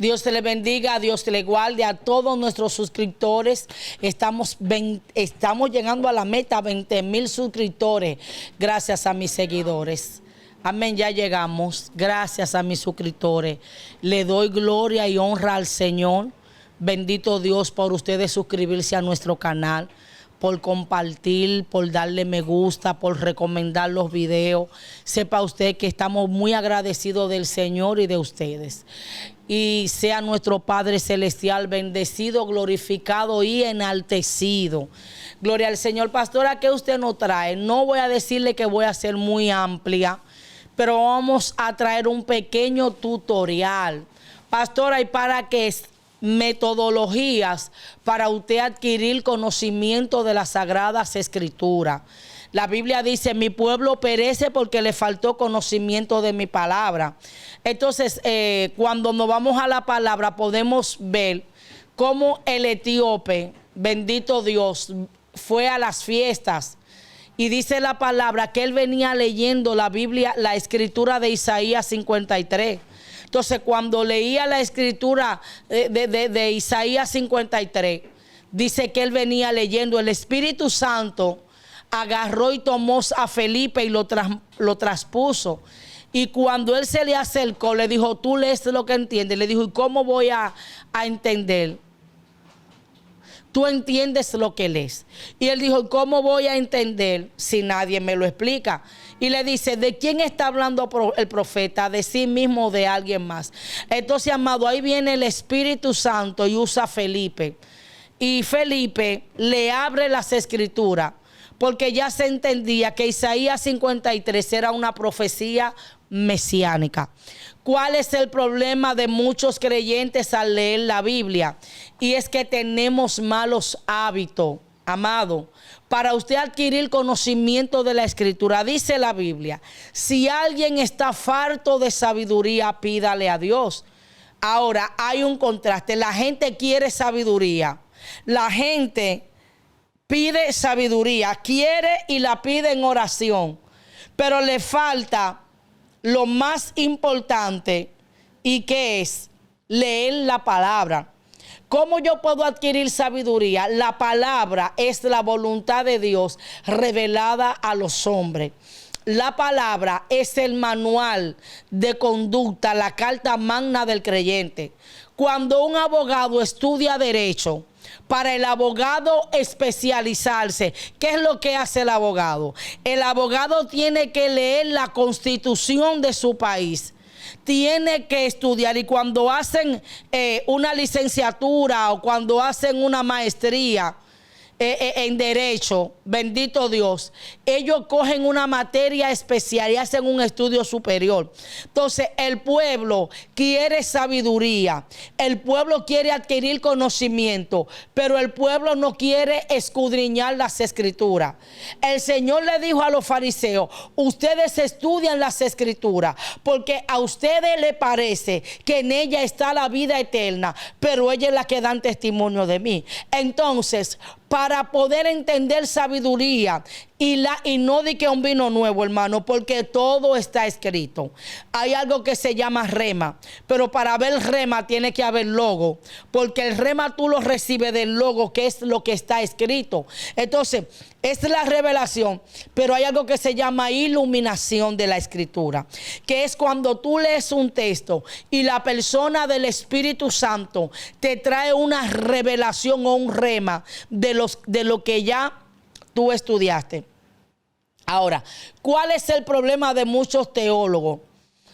Dios te le bendiga, Dios te le guarde a todos nuestros suscriptores. Estamos llegando a la meta, 20,000 suscriptores, gracias a mis seguidores. Amén, ya llegamos. Gracias a mis suscriptores. Le doy gloria y honra al Señor. Bendito Dios por ustedes suscribirse a nuestro canal, por compartir, por darle me gusta, por recomendar los videos. Sepa usted que estamos muy agradecidos del Señor y de ustedes. Y sea nuestro Padre Celestial bendecido, glorificado y enaltecido. Gloria al Señor. Pastora, ¿qué usted nos trae? No voy a decirle que voy a ser muy amplia, pero vamos a traer un pequeño tutorial. Pastora, ¿y para qué es? Metodologías para usted adquirir conocimiento de las Sagradas Escrituras. La Biblia dice, mi pueblo perece porque le faltó conocimiento de mi palabra. Entonces, cuando nos vamos a la palabra, podemos ver cómo el etíope, bendito Dios, fue a las fiestas. Y dice la palabra que él venía leyendo la Biblia, la escritura de Isaías 53. Entonces, cuando leía la escritura de Isaías 53, dice que él venía leyendo. El Espíritu Santo agarró y tomó a Felipe y lo traspuso. Y cuando él se le acercó, le dijo, tú lees lo que entiendes. Le dijo, ¿y cómo voy a entender? Tú entiendes lo que lees. Y él dijo, ¿cómo voy a entender si nadie me lo explica? Y le dice, ¿de quién está hablando el profeta? ¿De sí mismo o de alguien más? Entonces, amado, ahí viene el Espíritu Santo y usa a Felipe. Y Felipe le abre las escrituras, porque ya se entendía que Isaías 53 era una profecía mesiánica. ¿Cuál es el problema de muchos creyentes al leer la Biblia? Y es que tenemos malos hábitos, amado. Para usted adquirir conocimiento de la Escritura, dice la Biblia, si alguien está farto de sabiduría, pídale a Dios. Ahora, hay un contraste. La gente quiere sabiduría. La gente pide sabiduría, quiere y la pide en oración, pero le falta lo más importante, y que es leer la palabra. ¿Cómo yo puedo adquirir sabiduría? La palabra es la voluntad de Dios revelada a los hombres. La palabra es el manual de conducta, la carta magna del creyente. Cuando un abogado estudia derecho, para el abogado especializarse, ¿qué es lo que hace el abogado? El abogado tiene que leer la Constitución de su país. Tiene que estudiar, y cuando hacen una licenciatura o cuando hacen una maestría en derecho, bendito Dios, ellos cogen una materia especial y hacen un estudio superior. Entonces, el pueblo quiere sabiduría, el pueblo quiere adquirir conocimiento, pero el pueblo no quiere escudriñar las escrituras. El Señor le dijo a los fariseos, ustedes estudian las escrituras porque a ustedes les parece que en ella está la vida eterna, pero ella es la que dan testimonio de mí. Entonces, para poder entender sabiduría y no de que un vino nuevo, hermano, porque todo está escrito. Hay algo que se llama rema, pero para ver rema tiene que haber logo, porque el rema tú lo recibes del logo, que es lo que está escrito. Entonces, es la revelación, pero hay algo que se llama iluminación de la escritura, que es cuando tú lees un texto y la persona del Espíritu Santo te trae una revelación o un rema de lo que ya tú estudiaste. Ahora, ¿cuál es el problema de muchos teólogos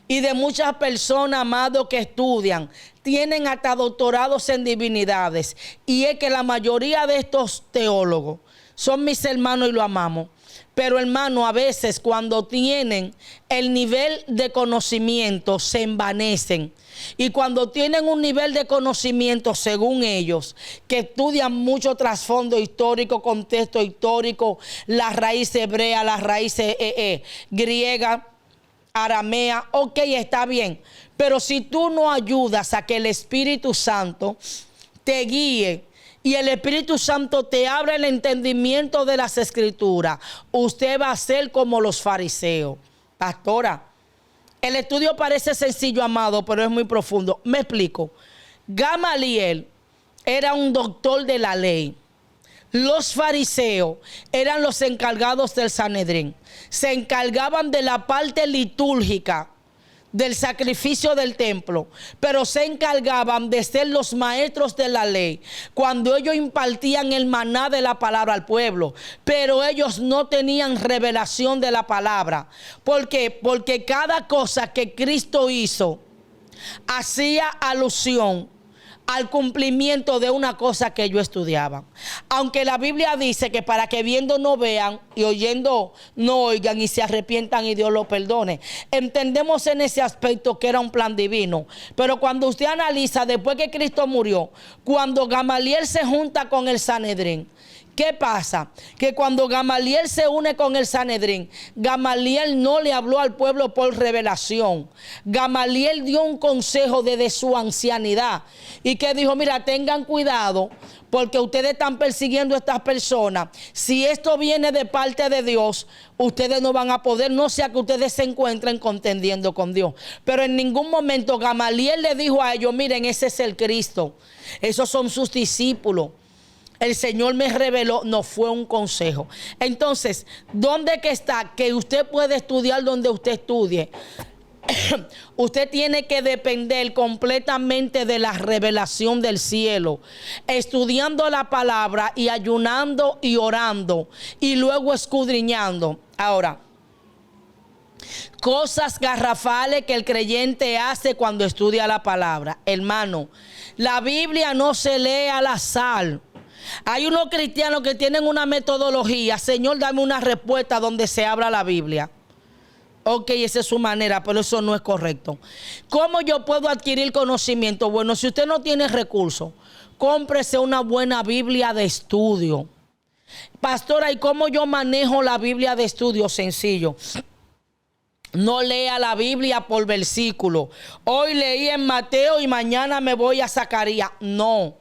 y de muchas personas, amados, que estudian? Tienen hasta doctorados en divinidades, y es que la mayoría de estos teólogos son mis hermanos y lo amamos. Pero, hermano, a veces cuando tienen el nivel de conocimiento se envanecen. Y cuando tienen un nivel de conocimiento, según ellos, que estudian mucho trasfondo histórico, contexto histórico, la raíz hebrea, la raíz griega, aramea, ok, está bien. Pero si tú no ayudas a que el Espíritu Santo te guíe, y el Espíritu Santo te abre el entendimiento de las Escrituras, usted va a ser como los fariseos. Pastora, el estudio parece sencillo, amado, pero es muy profundo. Me explico. Gamaliel era un doctor de la ley. Los fariseos eran los encargados del Sanedrín. Se encargaban de la parte litúrgica del sacrificio del templo, pero se encargaban de ser los maestros de la ley cuando ellos impartían el maná de la palabra al pueblo, pero ellos no tenían revelación de la palabra. ¿Por qué? Porque cada cosa que Cristo hizo hacía alusión al cumplimiento de una cosa que ellos estudiaban. Aunque la Biblia dice que para que viendo no vean y oyendo no oigan y se arrepientan y Dios lo perdone. Entendemos en ese aspecto que era un plan divino. Pero cuando usted analiza, después que Cristo murió, cuando Gamaliel se junta con el Sanedrín, ¿qué pasa? Que cuando Gamaliel se une con el Sanedrín, Gamaliel no le habló al pueblo por revelación. Gamaliel dio un consejo desde su ancianidad y que dijo, mira, tengan cuidado porque ustedes están persiguiendo a estas personas. Si esto viene de parte de Dios, ustedes no van a poder, no sea que ustedes se encuentren contendiendo con Dios. Pero en ningún momento Gamaliel le dijo a ellos, miren, ese es el Cristo. Esos son sus discípulos. El Señor me reveló, no fue un consejo. Entonces, ¿dónde que está? Que usted puede estudiar donde usted estudie. Usted tiene que depender completamente de la revelación del cielo, estudiando la palabra y ayunando y orando y luego escudriñando. Ahora, cosas garrafales que el creyente hace cuando estudia la palabra. Hermano, la Biblia no se lee al azar. Hay unos cristianos que tienen una metodología. Señor, dame una respuesta donde se abra la Biblia. Ok, esa es su manera, pero eso no es correcto. ¿Cómo yo puedo adquirir conocimiento? Bueno, si usted no tiene recursos, cómprese una buena Biblia de estudio. Pastora, ¿y cómo yo manejo la Biblia de estudio? Sencillo. No lea la Biblia por versículo. Hoy leí en Mateo y mañana me voy a Zacarías. No.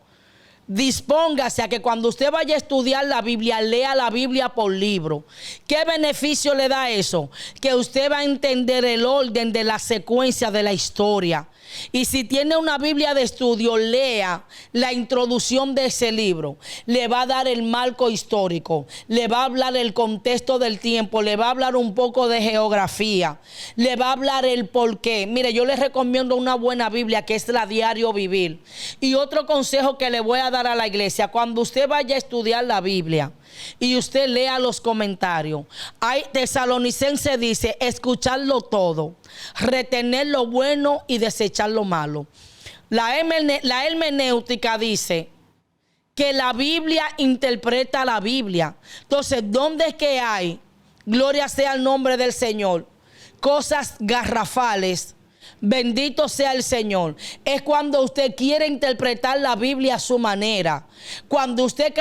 Dispóngase a que cuando usted vaya a estudiar la Biblia, lea la Biblia por libro. ¿Qué beneficio le da eso? Que usted va a entender el orden de la secuencia de la historia. Y si tiene una Biblia de estudio, lea la introducción de ese libro. Le va a dar el marco histórico, le va a hablar el contexto del tiempo, le va a hablar un poco de geografía, le va a hablar el porqué. Mire, yo les recomiendo una buena Biblia que es la Diario Vivir. Y otro consejo que le voy a dar a la iglesia, cuando usted vaya a estudiar la Biblia y usted lea los comentarios, hay Tesalonicense dice, escucharlo todo, retener lo bueno y desechar lo malo. La hermenéutica dice que la Biblia interpreta la Biblia. Entonces, ¿dónde es que hay, gloria sea el nombre del Señor, cosas garrafales? Bendito sea el Señor. Es cuando usted quiere interpretar la Biblia a su manera. Cuando usted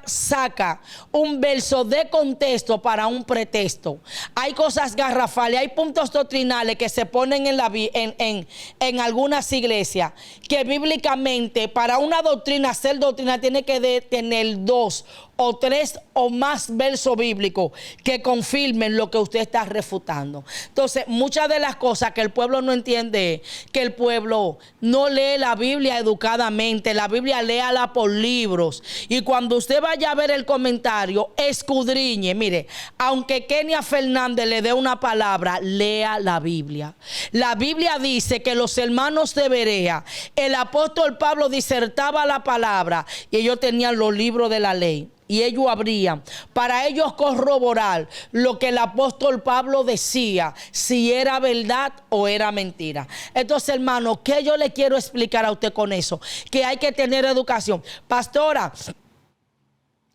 saca un verso de contexto para un pretexto. Hay cosas garrafales, hay puntos doctrinales que se ponen en algunas iglesias que bíblicamente para una doctrina, ser doctrina, tiene que tener 2 o 3 o más versos bíblicos que confirmen lo que usted está refutando. Entonces, muchas de las cosas que el pueblo no entiende es que el pueblo no lee la Biblia educadamente. La Biblia léala por libros. Y cuando usted vaya a ver el comentario, escudriñe. Mire, aunque Kenia Fernández le dé una palabra, lea la Biblia. La Biblia dice que los hermanos de Berea, el apóstol Pablo disertaba la palabra y ellos tenían los libros de la ley. Y ellos abrían para ellos corroborar lo que el apóstol Pablo decía, si era verdad o era mentira. Entonces, hermano, ¿qué yo le quiero explicar a usted con eso? Que hay que tener educación. Pastora,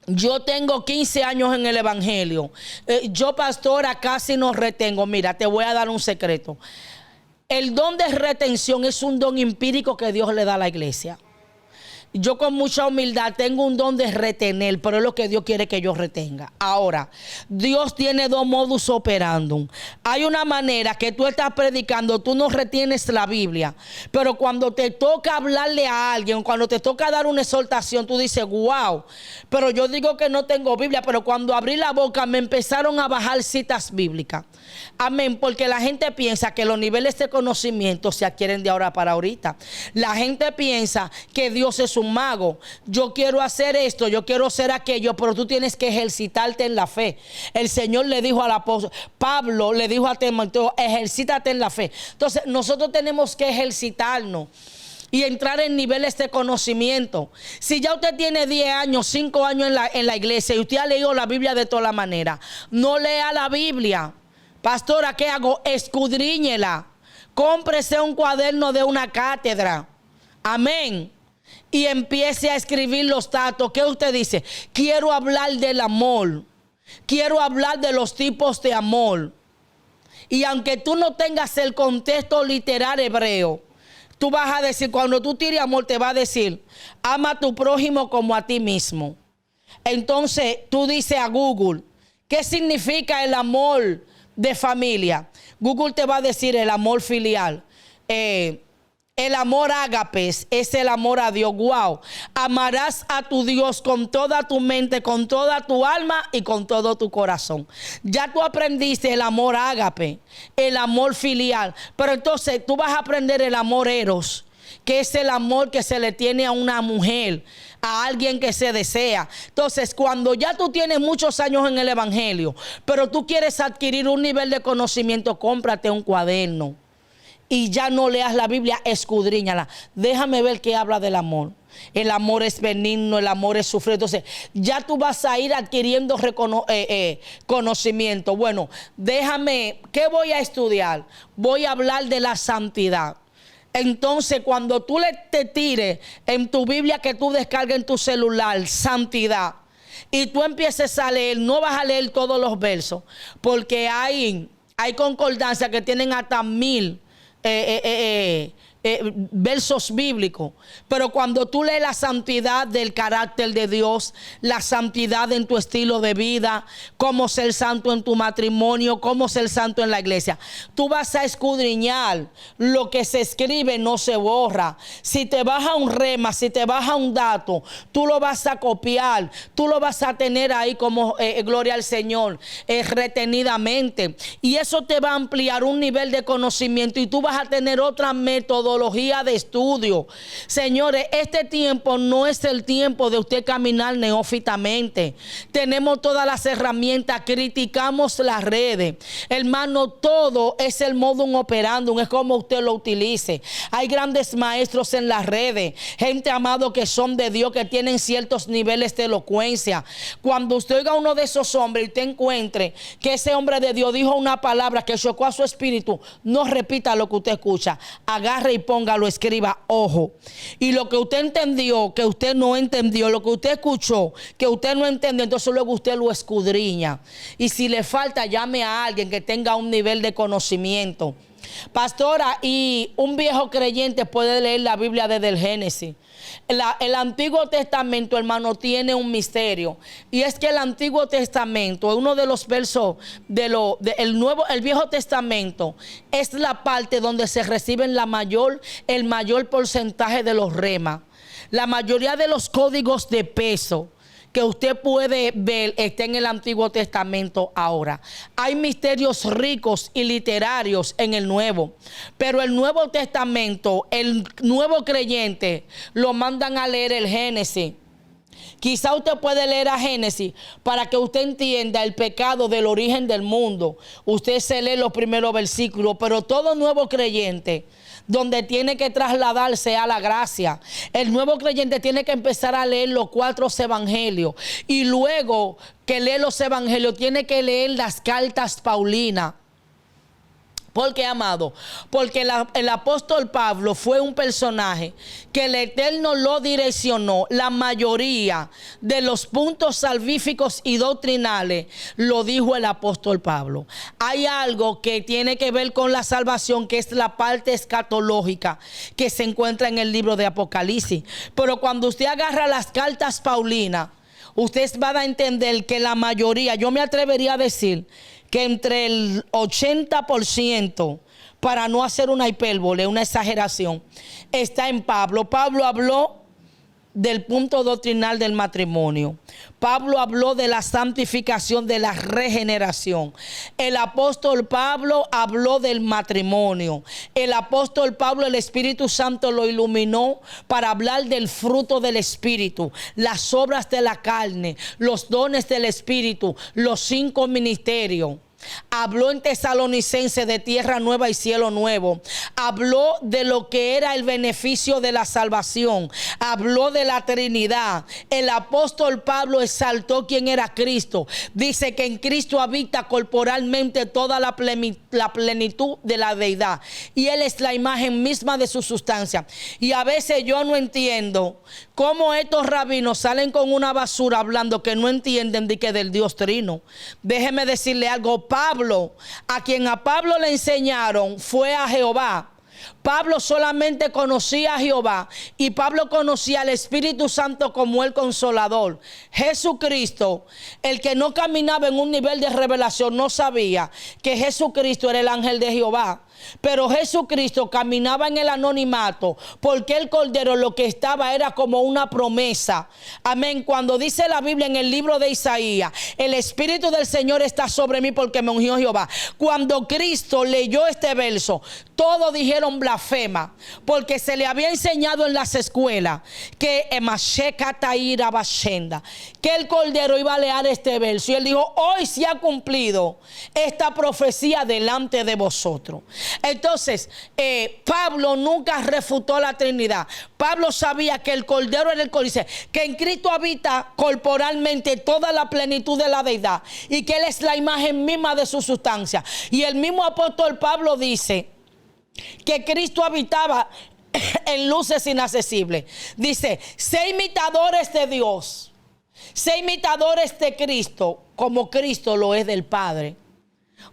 yo tengo 15 años en el evangelio. Yo, pastora, casi no retengo. Mira, te voy a dar un secreto. El don de retención es un don empírico que Dios le da a la iglesia. yo con mucha humildad tengo un don de retener, pero es lo que Dios quiere que yo retenga. Ahora, Dios tiene dos modus operandum. Hay una manera que tú estás predicando, tú no retienes la Biblia, pero cuando te toca hablarle a alguien, cuando te toca dar una exhortación, tú dices, wow, pero yo digo que no tengo Biblia, pero cuando abrí la boca me empezaron a bajar citas bíblicas. Amén, porque la gente piensa que los niveles de conocimiento se adquieren de ahora para ahorita. La gente piensa que Dios es un mago. Yo quiero hacer esto, yo quiero hacer aquello, pero tú tienes que ejercitarte en la fe. El Señor le dijo al apóstol, Pablo le dijo a Timoteo, ejercítate en la fe. Entonces nosotros tenemos que ejercitarnos y entrar en niveles de conocimiento. Si ya usted tiene 10 años, 5 años en la iglesia y usted ha leído la Biblia de toda la manera, no lea la Biblia. Pastora, ¿qué hago? Escudriñela. Cómprese un cuaderno de una cátedra. Amén. Y empiece a escribir los datos. ¿Qué usted dice? Quiero hablar del amor. Quiero hablar de los tipos de amor. Y aunque tú no tengas el contexto literal hebreo, tú vas a decir, cuando tú tires amor, te va a decir, ama a tu prójimo como a ti mismo. Entonces tú dices a Google, ¿qué significa el amor de familia? Google te va a decir el amor filial. El amor ágapes es el amor a Dios. Wow. Amarás a tu Dios con toda tu mente, con toda tu alma y con todo tu corazón. Ya tú aprendiste el amor ágape, el amor filial. Pero entonces tú vas a aprender el amor eros, que es el amor que se le tiene a una mujer, a alguien que se desea. Entonces, cuando ya tú tienes muchos años en el evangelio, pero tú quieres adquirir un nivel de conocimiento, cómprate un cuaderno y ya no leas la Biblia, escudriñala. Déjame ver qué habla del amor. El amor es benigno, el amor es sufrido. Entonces, ya tú vas a ir adquiriendo conocimiento. Bueno, déjame, ¿qué voy a estudiar? Voy a hablar de la santidad. Entonces, cuando tú te tires en tu Biblia que tú descargues en tu celular, santidad, y tú empieces a leer, no vas a leer todos los versos, porque hay concordancias que tienen hasta 1000 versos bíblicos. Pero cuando tú lees la santidad del carácter de Dios, la santidad en tu estilo de vida, cómo ser santo en tu matrimonio, cómo ser santo en la iglesia, tú vas a escudriñar. Lo que se escribe no se borra. Si te baja un rema, si te baja un dato, tú lo vas a copiar, tú lo vas a tener ahí como gloria al Señor, retenidamente, y eso te va a ampliar un nivel de conocimiento y tú vas a tener otra metodología de estudio. Señores, este tiempo no es el tiempo de usted caminar neófitamente. Tenemos todas las herramientas, criticamos las redes. Hermano, todo es el modum operandum, es como usted lo utilice. Hay grandes maestros en las redes, gente, amado, que son de Dios, que tienen ciertos niveles de elocuencia. Cuando usted oiga a uno de esos hombres y usted encuentre que ese hombre de Dios dijo una palabra que chocó a su espíritu, no repita lo que usted escucha, agarre y póngalo, escriba, ojo. Y lo que usted entendió, que usted no entendió, lo que usted escuchó, que usted no entendió, entonces luego usted lo escudriña. Y si le falta, llame a alguien que tenga un nivel de conocimiento. Pastora, y un viejo creyente puede leer la Biblia desde el Génesis. El Antiguo Testamento, hermano, tiene un misterio, y es que el Antiguo Testamento es uno de los versos el Viejo Testamento es la parte donde se reciben el mayor porcentaje de los remas. La mayoría de los códigos de peso que usted puede ver está en el Antiguo Testamento ahora. Hay misterios ricos y literarios en el Nuevo, pero el Nuevo Testamento, el nuevo creyente, lo mandan a leer el Génesis. Quizá usted puede leer a Génesis para que usted entienda el pecado del origen del mundo. Usted se lee los primeros versículos, pero todo nuevo creyente, donde tiene que trasladarse a la gracia, el nuevo creyente tiene que empezar a leer los 4 evangelios, y luego que lee los evangelios tiene que leer las cartas paulinas. ¿Por qué, amado? Porque el apóstol Pablo fue un personaje que el Eterno lo direccionó. La mayoría de los puntos salvíficos y doctrinales lo dijo el apóstol Pablo. Hay algo que tiene que ver con la salvación, que es la parte escatológica que se encuentra en el libro de Apocalipsis. Pero cuando usted agarra las cartas paulinas, usted va a entender que la mayoría, yo me atrevería a decir que entre el 80%, para no hacer una hipérbole, una exageración, está en Pablo. Pablo habló del punto doctrinal del matrimonio. Pablo habló de la santificación, de la regeneración. El apóstol Pablo habló del matrimonio. El apóstol Pablo, el Espíritu Santo lo iluminó para hablar del fruto del Espíritu, las obras de la carne, los dones del Espíritu, los 5 ministerios. Habló en Tesalonicense de tierra nueva y cielo nuevo. Habló de lo que era el beneficio de la salvación. Habló de la Trinidad. El apóstol Pablo exaltó quién era Cristo. Dice que en Cristo habita corporalmente toda la plenitud de la deidad. Y Él es la imagen misma de su sustancia. Y a veces yo no entiendo cómo estos rabinos salen con una basura hablando que no entienden de que del Dios Trino. Déjeme decirle algo. Pablo, a quien a Pablo le enseñaron fue a Jehová. Pablo solamente conocía a Jehová y Pablo conocía al Espíritu Santo como el Consolador. Jesucristo, el que no caminaba en un nivel de revelación, no sabía que Jesucristo era el ángel de Jehová. Pero Jesucristo caminaba en el anonimato porque el Cordero lo que estaba era como una promesa. Amén. Cuando dice la Biblia en el libro de Isaías, el Espíritu del Señor está sobre mí porque me ungió Jehová. Cuando Cristo leyó este verso, todos dijeron blasfema, porque se le había enseñado en las escuelas que el Cordero iba a leer este verso. Y él dijo: hoy se ha cumplido esta profecía delante de vosotros. Entonces, Pablo nunca refutó la Trinidad. Pablo sabía que el Cordero era el Cordero, que en Cristo habita corporalmente toda la plenitud de la deidad y que Él es la imagen misma de su sustancia. Y el mismo apóstol Pablo dice que Cristo habitaba en luces inaccesibles. Dice: sé imitadores de Dios, sé imitadores de Cristo, como Cristo lo es del Padre.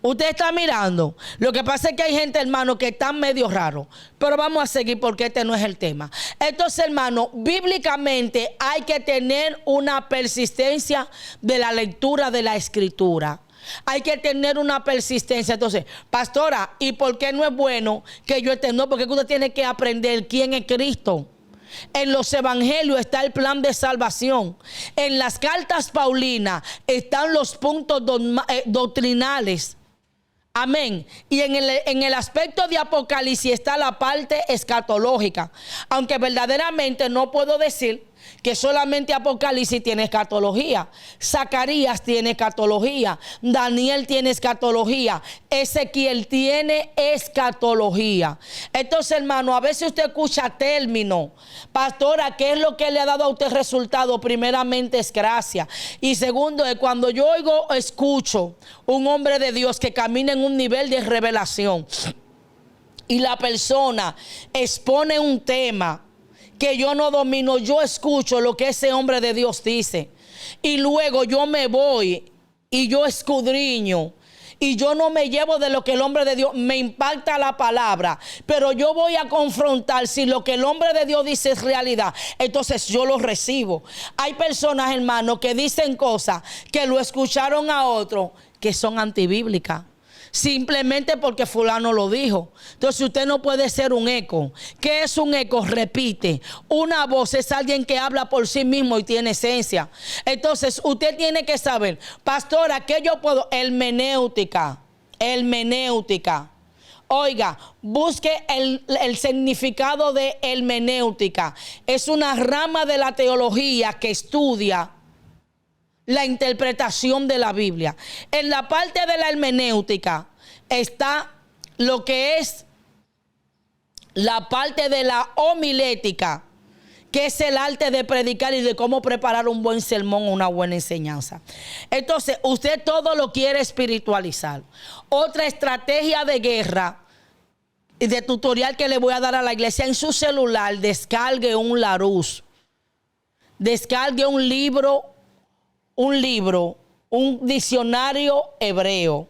Usted está mirando. Lo que pasa es que hay gente, hermano, que están medio raro. Pero vamos a seguir porque este no es el tema. Entonces, hermano, bíblicamente hay que tener una persistencia de la lectura de la Escritura. Hay que tener una persistencia. Entonces, pastora, ¿y por qué no es bueno que yo esté? No, porque usted tiene que aprender quién es Cristo. En los evangelios está el plan de salvación. En las cartas paulinas están los puntos doctrinales. Amén. Y en el aspecto de Apocalipsis está la parte escatológica. Aunque verdaderamente no puedo decir que solamente Apocalipsis tiene escatología. Zacarías tiene escatología. Daniel tiene escatología. Ezequiel tiene escatología. Entonces, hermano, a veces usted escucha términos. Pastora, ¿qué es lo que le ha dado a usted resultado? Primeramente es gracia. Y segundo es cuando yo escucho un hombre de Dios que camina en un nivel de revelación y la persona expone un tema que yo no domino, yo escucho lo que ese hombre de Dios dice y luego yo me voy y yo escudriño y yo no me llevo de lo que el hombre de Dios me impacta la palabra, pero yo voy a confrontar si lo que el hombre de Dios dice es realidad, entonces yo lo recibo. Hay personas, hermanos, que dicen cosas que lo escucharon a otro que son antibíblicas, simplemente porque fulano lo dijo. Entonces usted no puede ser un eco. ¿Qué es un eco? Repite. Una voz es alguien que habla por sí mismo y tiene esencia. Entonces usted tiene que saber, pastora, ¿qué yo puedo? Hermenéutica. Oiga, busque el significado de hermenéutica. Es una rama de la teología que estudia la interpretación de la Biblia. En la parte de la hermenéutica está lo que es la parte de la homilética, que es el arte de predicar y de cómo preparar un buen sermón o una buena enseñanza. Entonces, usted todo lo quiere espiritualizar. Otra estrategia de guerra y de tutorial que le voy a dar a la iglesia: en su celular, descargue un Larousse. Descargue un libro, un diccionario hebreo,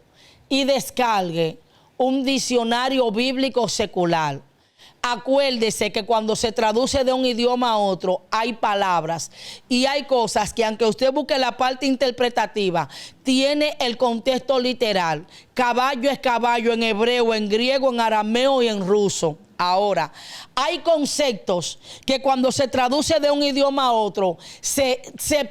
y descargue un diccionario bíblico secular. Acuérdese que cuando se traduce de un idioma a otro, hay palabras y hay cosas que, aunque usted busque la parte interpretativa, tiene el contexto literal. Caballo es caballo en hebreo, en griego, en arameo y en ruso. Ahora, hay conceptos que cuando se traduce de un idioma a otro, se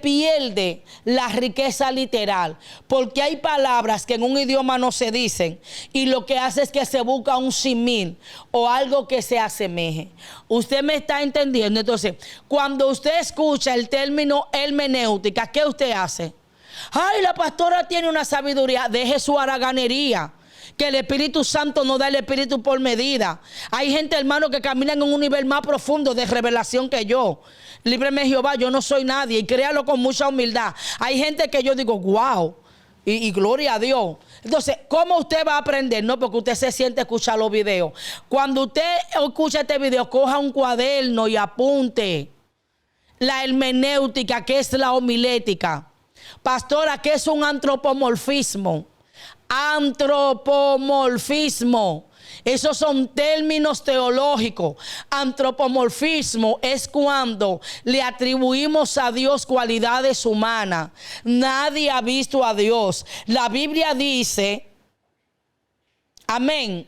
pierde la riqueza literal, porque hay palabras que en un idioma no se dicen y lo que hace es que se busca un símil o algo que se asemeje. ¿Usted me está entendiendo? Entonces, cuando usted escucha el término hermenéutica, ¿qué usted hace? Ay, la pastora tiene una sabiduría. Deje su haraganería, que el Espíritu Santo no da el Espíritu por medida. Hay gente, hermano, que caminan en un nivel más profundo de revelación que yo. Líbreme Jehová, yo no soy nadie, y créalo con mucha humildad. Hay gente que yo digo, wow, y gloria a Dios. Entonces, ¿cómo usted va a aprender? No, porque usted se siente a escuchar los videos. Cuando usted escucha este video, coja un cuaderno y apunte la hermenéutica, que es la homilética. Pastora, ¿qué es un antropomorfismo? Antropomorfismo. Esos son términos teológicos. Antropomorfismo es cuando le atribuimos a Dios cualidades humanas. Nadie ha visto a Dios. La Biblia dice, amén,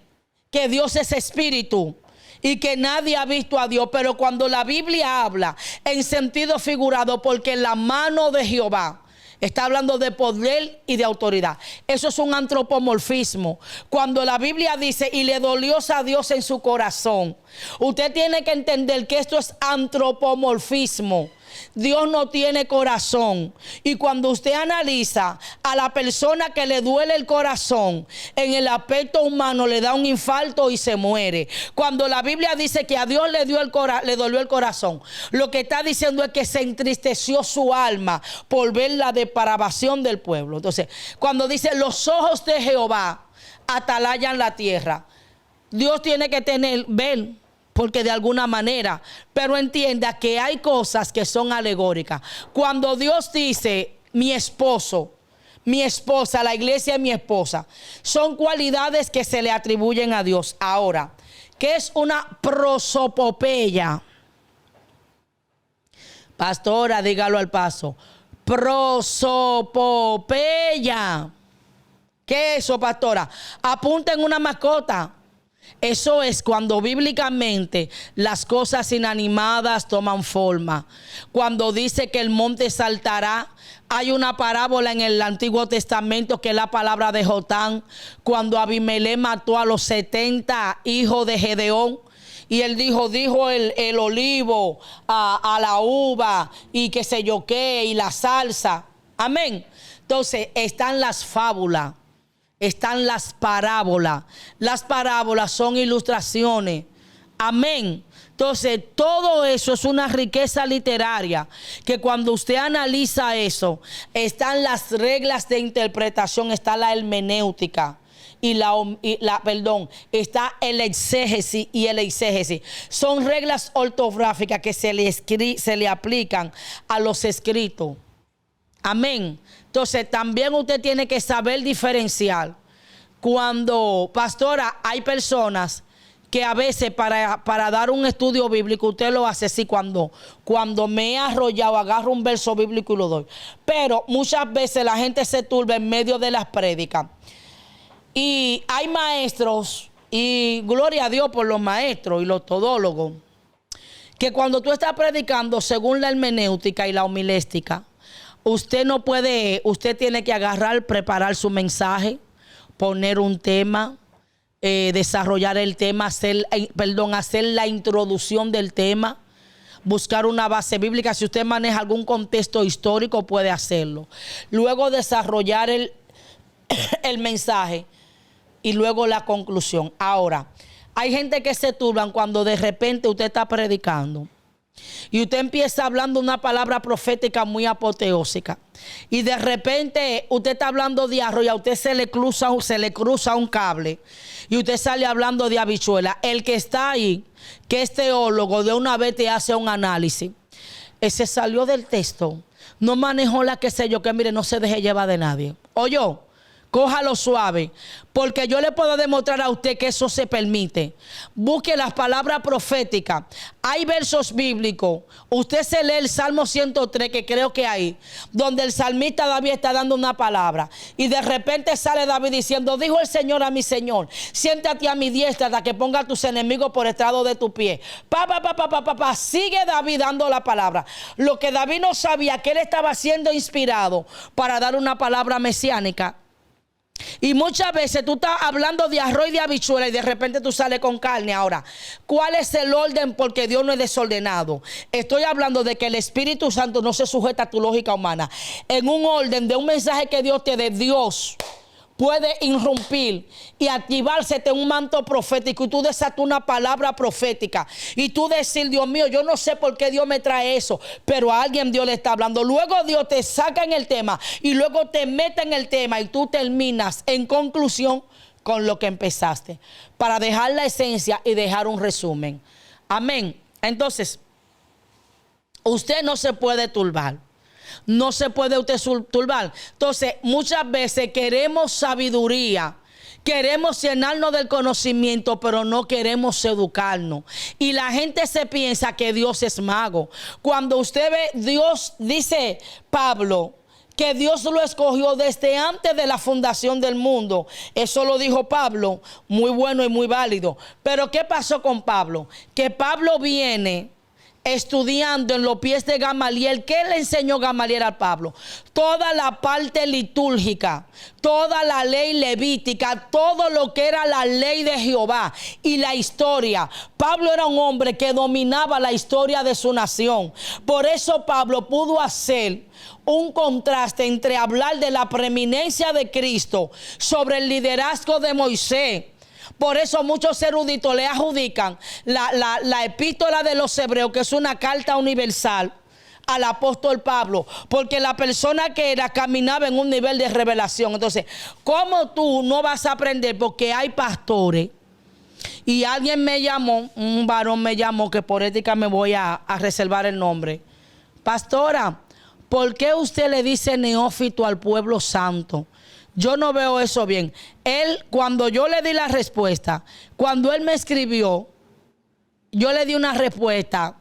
que Dios es espíritu y que nadie ha visto a Dios. Pero cuando la Biblia habla en sentido figurado, porque la mano de Jehová está hablando de poder y de autoridad. Eso es un antropomorfismo. Cuando la Biblia dice, y le dolió a Dios en su corazón, usted tiene que entender que esto es antropomorfismo. Dios no tiene corazón. Y cuando usted analiza a la persona que le duele el corazón, en el aspecto humano le da un infarto y se muere. Cuando la Biblia dice que a Dios le dolió el corazón, lo que está diciendo es que se entristeció su alma por ver la depravación del pueblo. Entonces, cuando dice los ojos de Jehová atalayan la tierra, Dios tiene que ver, porque de alguna manera, pero entienda que hay cosas que son alegóricas. Cuando Dios dice mi esposo, mi esposa, la iglesia es mi esposa, son cualidades que se le atribuyen a Dios. Ahora, ¿qué es una prosopopeya? Pastora, dígalo al paso. Prosopopeya. ¿Qué es eso, pastora? Apunten una mascota. Eso es cuando bíblicamente las cosas inanimadas toman forma. Cuando dice que el monte saltará, hay una parábola en el Antiguo Testamento que es la palabra de Jotán, cuando Abimelech mató a los 70 hijos de Gedeón. Y él dijo el olivo a la uva y qué sé yo qué, y la salsa. Amén. Entonces están las fábulas. Están las parábolas. Las parábolas son ilustraciones. Amén. Entonces, todo eso es una riqueza literaria que cuando usted analiza eso, están las reglas de interpretación, está la hermenéutica está el exégesis y el eisegesis. Son reglas ortográficas que se le aplican a los escritos. Amén. Entonces, también usted tiene que saber diferenciar. Cuando, pastora, hay personas que a veces para dar un estudio bíblico, usted lo hace así, cuando me he arrollado, agarro un verso bíblico y lo doy. Pero muchas veces la gente se turba en medio de las prédicas. Y hay maestros, y gloria a Dios por los maestros y los todólogos, que cuando tú estás predicando según la hermenéutica y la homiléstica, usted no puede, usted tiene que agarrar, preparar su mensaje, poner un tema, desarrollar el tema, hacer la introducción del tema, buscar una base bíblica. Si usted maneja algún contexto histórico, puede hacerlo. Luego desarrollar el mensaje y luego la conclusión. Ahora, hay gente que se turban cuando de repente usted está predicando Y usted empieza hablando una palabra profética muy apoteósica. Y de repente usted está hablando de arroz y a usted se le cruza un cable. Y usted sale hablando de habichuela. El que está ahí, que es teólogo, de una vez te hace un análisis. Ese salió del texto. No manejó la que sé yo, que mire, no se deje llevar de nadie. Oye, cójalo suave, porque yo le puedo demostrar a usted que eso se permite. Busque las palabras proféticas. Hay versos bíblicos. Usted se lee el Salmo 103, que creo que hay, donde el salmista David está dando una palabra. Y de repente sale David diciendo, dijo el Señor a mi Señor, siéntate a mi diestra hasta que ponga a tus enemigos por estrado de tu pie. Sigue David dando la palabra. Lo que David no sabía, que él estaba siendo inspirado para dar una palabra mesiánica. Y muchas veces tú estás hablando de arroz y de habichuela y de repente tú sales con carne. Ahora, ¿cuál es el orden? Porque Dios no es desordenado. Estoy hablando de que el Espíritu Santo no se sujeta a tu lógica humana. En un orden de un mensaje que Dios te dé, Dios puede irrumpir y activársete un manto profético y tú desatas una palabra profética y tú decir, Dios mío, yo no sé por qué Dios me trae eso, pero a alguien Dios le está hablando. Luego Dios te saca en el tema y luego te mete en el tema y tú terminas en conclusión con lo que empezaste, para dejar la esencia y dejar un resumen. Amén. Entonces, usted no se puede turbar. No se puede usted turbar. Entonces, muchas veces queremos sabiduría, queremos llenarnos del conocimiento, pero no queremos educarnos. Y la gente se piensa que Dios es mago. Cuando usted ve, Dios, dice Pablo, que Dios lo escogió desde antes de la fundación del mundo. Eso lo dijo Pablo, muy bueno y muy válido. Pero ¿qué pasó con Pablo? Que Pablo viene estudiando en los pies de Gamaliel. ¿Qué le enseñó Gamaliel a Pablo? Toda la parte litúrgica, toda la ley levítica, todo lo que era la ley de Jehová y la historia. Pablo era un hombre que dominaba la historia de su nación. Por eso Pablo pudo hacer un contraste entre hablar de la preeminencia de Cristo sobre el liderazgo de Moisés. Por eso muchos eruditos le adjudican la epístola de los Hebreos, que es una carta universal, al apóstol Pablo, porque la persona que era caminaba en un nivel de revelación. Entonces, ¿cómo tú no vas a aprender? Porque hay pastores. Y alguien me llamó, un varón me llamó, que por ética me voy a reservar el nombre. Pastora, ¿por qué usted le dice neófito al pueblo santo? Yo no veo eso bien. Él, cuando yo le di la respuesta, cuando él me escribió, yo le di una respuesta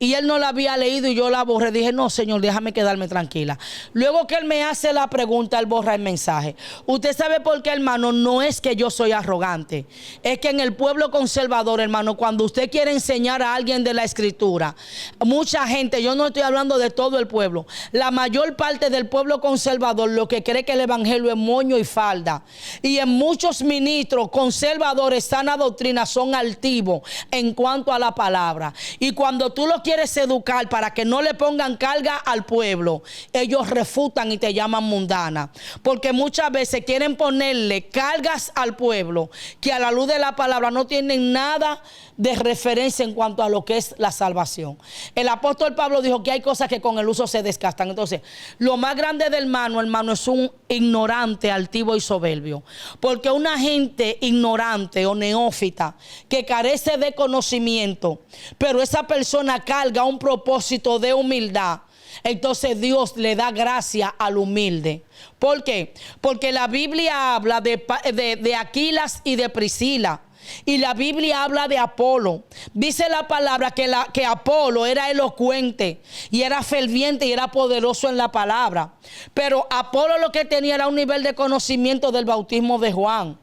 y él no la había leído y yo la borré. Dije, no, señor, déjame quedarme tranquila. Luego que él me hace la pregunta, él borra el mensaje. Usted sabe por qué, hermano, no es que yo soy arrogante. Es que en el pueblo conservador, hermano, cuando usted quiere enseñar a alguien de la escritura, mucha gente, yo no estoy hablando de todo el pueblo, la mayor parte del pueblo conservador lo que cree que el evangelio es moño y falda. Y en muchos ministros conservadores, sana doctrina, son altivos en cuanto a la palabra. Y cuando tú lo quieres educar para que no le pongan carga al pueblo, ellos refutan y te llaman mundana, porque muchas veces quieren ponerle cargas al pueblo que a la luz de la palabra no tienen nada de referencia en cuanto a lo que es la salvación. El apóstol Pablo dijo que hay cosas que con el uso se desgastan. Entonces, lo más grande del hermano, es un ignorante, altivo y soberbio, porque una gente ignorante o neófita que carece de conocimiento, pero esa persona carga un propósito de humildad, entonces Dios le da gracia al humilde. ¿Por qué? Porque la Biblia habla de Aquilas y de Priscila. Y la Biblia habla de Apolo. Dice la palabra que Apolo era elocuente y era ferviente y era poderoso en la palabra. Pero Apolo lo que tenía era un nivel de conocimiento del bautismo de Juan.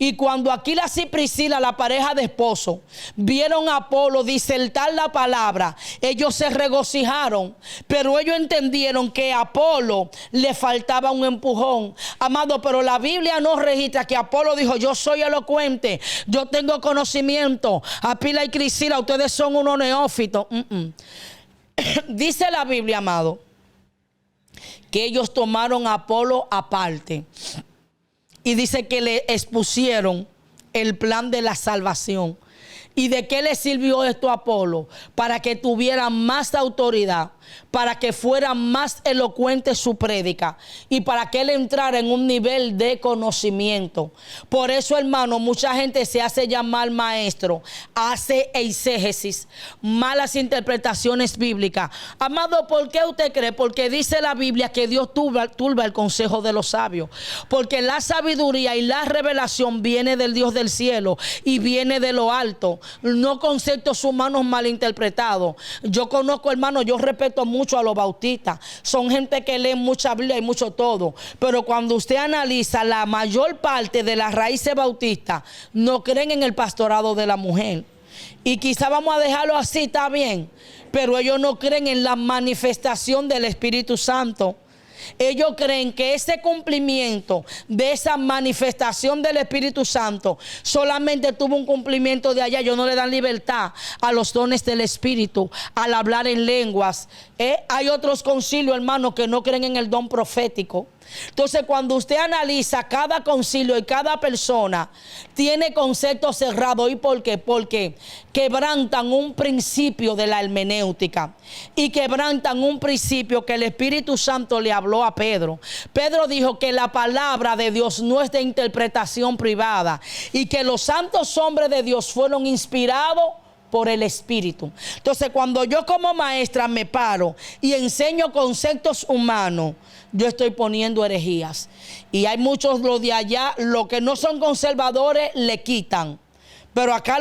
Y cuando Aquilas y Priscila, la pareja de esposo, vieron a Apolo disertar la palabra, ellos se regocijaron, pero ellos entendieron que a Apolo le faltaba un empujón. Amado, pero la Biblia no registra que Apolo dijo, yo soy elocuente, yo tengo conocimiento. Aquila y Priscila, ustedes son unos neófitos. Dice la Biblia, amado, que ellos tomaron a Apolo aparte. Y dice que le expusieron el plan de la salvación. ¿Y de qué le sirvió esto a Apolo? Para que tuviera más autoridad, para que fuera más elocuente su prédica y para que él entrara en un nivel de conocimiento. Por eso, hermano, mucha gente se hace llamar maestro, hace exégesis, malas interpretaciones bíblicas. Amado, ¿por qué usted cree? Porque dice la Biblia que Dios turba el consejo de los sabios. Porque la sabiduría y la revelación viene del Dios del cielo y viene de lo alto, no conceptos humanos malinterpretados. Yo conozco, hermano, yo respeto mucho a los bautistas, son gente que lee mucha Biblia y mucho todo, pero cuando usted analiza, la mayor parte de las raíces bautistas no creen en el pastorado de la mujer, y quizá vamos a dejarlo así, está bien, pero ellos no creen en la manifestación del Espíritu Santo. Ellos creen que ese cumplimiento de esa manifestación del Espíritu Santo solamente tuvo un cumplimiento de allá. Ellos no le dan libertad a los dones del Espíritu, al hablar en lenguas. Hay otros concilios, hermanos, que no creen en el don profético. Entonces, cuando usted analiza cada concilio y cada persona tiene conceptos cerrados. ¿Y por qué? Porque quebrantan un principio de la hermenéutica y quebrantan un principio que el Espíritu Santo le habló a Pedro. Pedro dijo que la palabra de Dios no es de interpretación privada y que los santos hombres de Dios fueron inspirados por el Espíritu. Entonces, cuando yo como maestra me paro y enseño conceptos humanos, yo estoy poniendo herejías. Y hay muchos, los de allá, los que no son conservadores, le quitan. Pero acá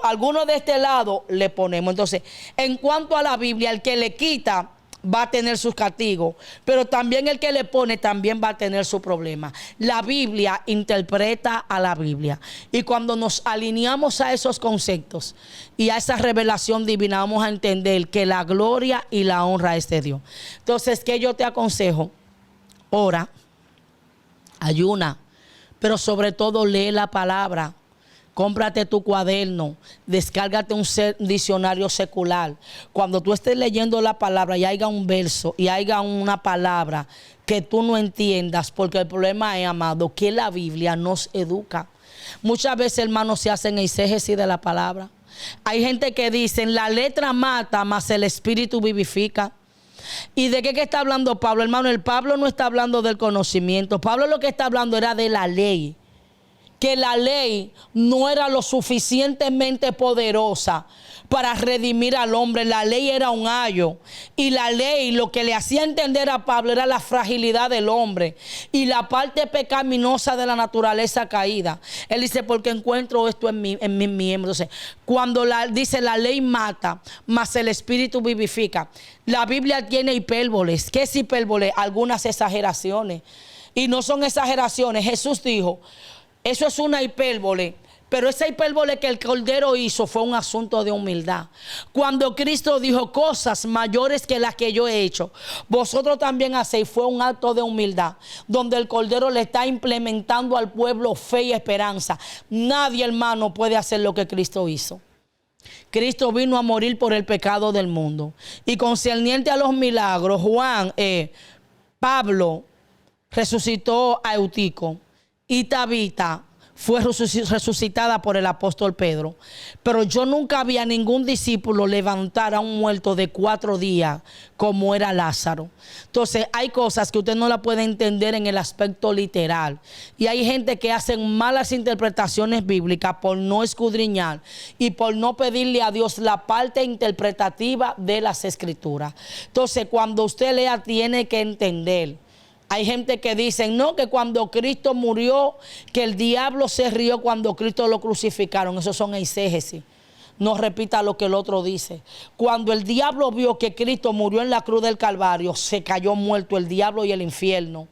algunos de este lado le ponemos. Entonces, en cuanto a la Biblia, el que le quita va a tener sus castigos, pero también el que le pone también va a tener su problema. La Biblia interpreta a la Biblia, y cuando nos alineamos a esos conceptos y a esa revelación divina, vamos a entender que la gloria y la honra es de Dios. Entonces, ¿qué yo te aconsejo? Ora, ayuna, pero sobre todo lee la palabra. Cómprate tu cuaderno, descárgate un diccionario secular. Cuando tú estés leyendo la palabra y haya un verso y haya una palabra que tú no entiendas, porque el problema es, amado, que la Biblia nos educa. Muchas veces, hermanos, se hacen exégesis de la palabra. Hay gente que dice, la letra mata, mas el espíritu vivifica. ¿Y de qué está hablando Pablo, hermano? El Pablo no está hablando del conocimiento. Pablo lo que está hablando era de la ley. Que la ley no era lo suficientemente poderosa para redimir al hombre. La ley era un ayo, y la ley lo que le hacía entender a Pablo era la fragilidad del hombre y la parte pecaminosa de la naturaleza caída. Él dice, porque encuentro esto en mis miembros. Entonces, cuando dice la ley mata, mas el espíritu vivifica. La Biblia tiene hipérboles. ¿Qué es hipérbole? Algunas exageraciones, y no son exageraciones. Jesús dijo, eso es una hipérbole, pero esa hipérbole que el Cordero hizo fue un asunto de humildad. Cuando Cristo dijo, cosas mayores que las que yo he hecho, vosotros también hacéis, fue un acto de humildad, donde el Cordero le está implementando al pueblo fe y esperanza. Nadie, hermano, puede hacer lo que Cristo hizo. Cristo vino a morir por el pecado del mundo. Y concerniente a los milagros, Pablo resucitó a Eutico, y Tabita fue resucitada por el apóstol Pedro. Pero yo nunca vi a ningún discípulo levantar a un muerto de 4 días como era Lázaro. Entonces, hay cosas que usted no la puede entender en el aspecto literal. Y hay gente que hacen malas interpretaciones bíblicas por no escudriñar y por no pedirle a Dios la parte interpretativa de las Escrituras. Entonces, cuando usted lea, tiene que entender. Hay gente que dice, no, que cuando Cristo murió, que el diablo se rió cuando Cristo lo crucificaron. Esos son exégesis. No repita lo que el otro dice. Cuando el diablo vio que Cristo murió en la cruz del Calvario, se cayó muerto el diablo y el infierno.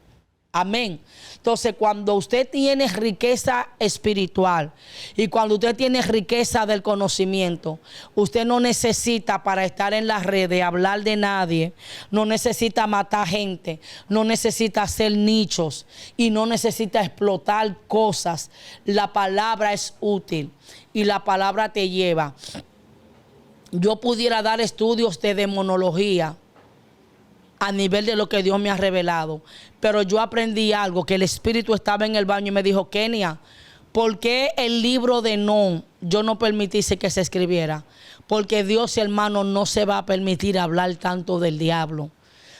Amén. Entonces, cuando usted tiene riqueza espiritual y cuando usted tiene riqueza del conocimiento, usted no necesita, para estar en las redes, hablar de nadie, no necesita matar gente, no necesita hacer nichos y no necesita explotar cosas. La palabra es útil y la palabra te lleva. Yo pudiera dar estudios de demonología a nivel de lo que Dios me ha revelado, pero yo aprendí algo, que el Espíritu estaba en el baño y me dijo, Kenia, ¿Por qué el libro de No, yo no permití que se escribiera? Porque Dios, hermano, no se va a permitir hablar tanto del diablo.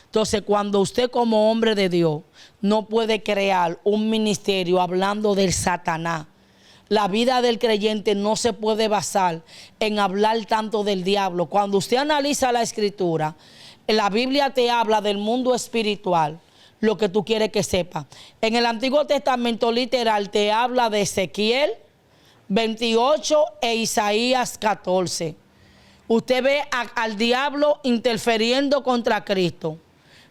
Entonces, cuando usted como hombre de Dios no puede crear un ministerio hablando del Satanás, la vida del creyente no se puede basar en hablar tanto del diablo. Cuando usted analiza la escritura, la Biblia te habla del mundo espiritual, lo que tú quieres que sepa. En el Antiguo Testamento literal te habla de Ezequiel 28 e Isaías 14. Usted ve al diablo interfiriendo contra Cristo.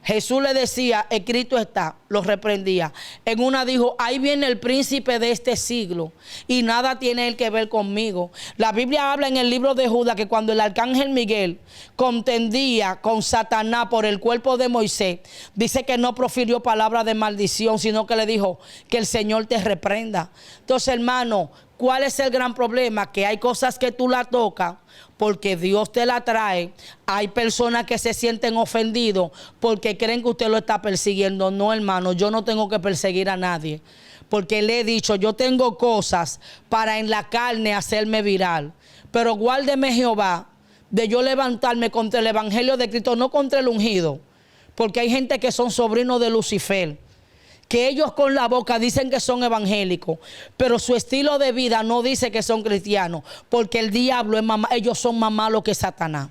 Jesús le decía, escrito está, lo reprendía. En una dijo, ahí viene el príncipe de este siglo y nada tiene él que ver conmigo. La Biblia habla en el libro de Judas que cuando el arcángel Miguel contendía con Satanás por el cuerpo de Moisés, dice que no profirió palabra de maldición, sino que le dijo que el Señor te reprenda. Entonces, hermano, ¿cuál es el gran problema? Que hay cosas que tú la tocas porque Dios te la trae. Hay personas que se sienten ofendidos porque creen que usted lo está persiguiendo. No, hermano, yo no tengo que perseguir a nadie. Porque le he dicho, yo tengo cosas para en la carne hacerme viral. Pero guárdeme Jehová de yo levantarme contra el evangelio de Cristo, no contra el ungido. Porque hay gente que son sobrinos de Lucifer, que ellos con la boca dicen que son evangélicos, pero su estilo de vida no dice que son cristianos, porque el diablo es ellos son más malos que Satanás.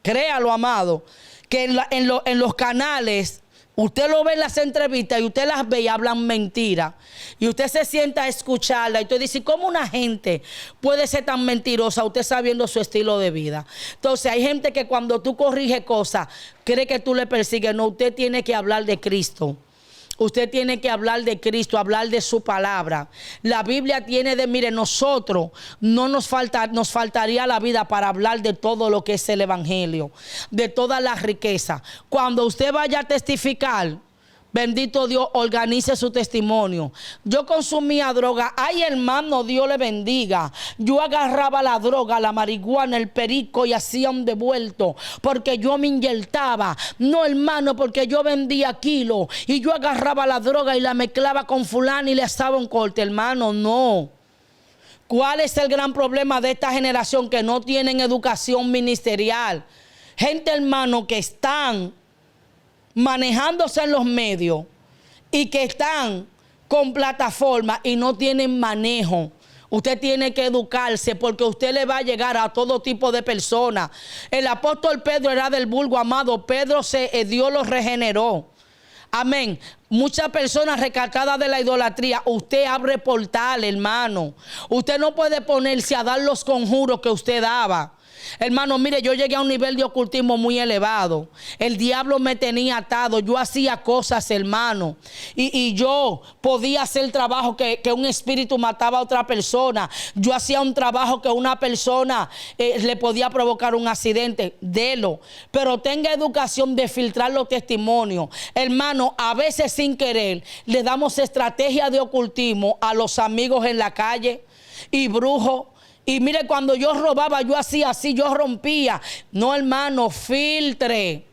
Créalo, amado, que en los canales, usted lo ve en las entrevistas y usted las ve y hablan mentira. Y usted se sienta a escucharla y usted dice, ¿cómo una gente puede ser tan mentirosa usted sabiendo su estilo de vida? Entonces hay gente que cuando tú corriges cosas, cree que tú le persigues. No, usted tiene que hablar de Cristo. Usted tiene que hablar de Cristo, hablar de su palabra. La Biblia tiene mire, nosotros no nos faltaría la vida para hablar de todo lo que es el evangelio, de toda la riqueza. Cuando usted vaya a testificar, bendito Dios, organice su testimonio. Yo consumía droga. Ay, hermano, Dios le bendiga. Yo agarraba la droga, la marihuana, el perico y hacía un devuelto porque yo me inyectaba. No, hermano, porque yo vendía kilos y yo agarraba la droga y la mezclaba con fulano y le hacía un corte. Hermano, no. ¿Cuál es el gran problema de esta generación? Que no tienen educación ministerial. Gente, hermano, que están manejándose en los medios y que están con plataformas y no tienen manejo. Usted tiene que educarse porque usted le va a llegar a todo tipo de personas. El apóstol Pedro era del vulgo, amado. Pedro Dios lo regeneró. Amén. Muchas personas rescatadas de la idolatría. Usted abre portal, hermano. Usted no puede ponerse a dar los conjuros que usted daba. Hermano, mire, yo llegué a un nivel de ocultismo muy elevado. El diablo me tenía atado. Yo hacía cosas, hermano. Y yo podía hacer trabajo que un espíritu mataba a otra persona. Yo hacía un trabajo que una persona le podía provocar un accidente. Delo. Pero tenga educación de filtrar los testimonios. Hermano, a veces sin querer le damos estrategia de ocultismo a los amigos en la calle y brujos. Y mire, cuando yo robaba, yo hacía así, yo rompía. No, hermano, filtre.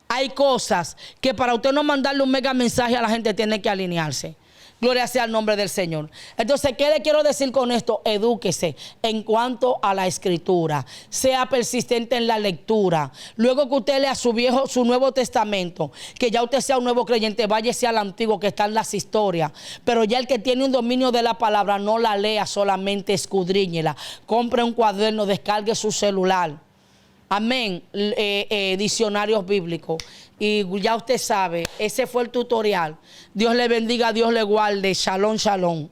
Hay cosas que para usted no mandarle un mega mensaje a la gente tiene que alinearse. Gloria sea el nombre del Señor. Entonces, ¿qué le quiero decir con esto? Edúquese en cuanto a la escritura. Sea persistente en la lectura. Luego que usted lea su Nuevo Testamento, que ya usted sea un nuevo creyente, váyase al antiguo que está en las historias. Pero ya el que tiene un dominio de la palabra, no la lea, solamente escudriñela. Compre un cuaderno, descargue su celular. Amén. Diccionarios bíblicos. Y ya usted sabe, ese fue el tutorial. Dios le bendiga, Dios le guarde. Shalom, shalom.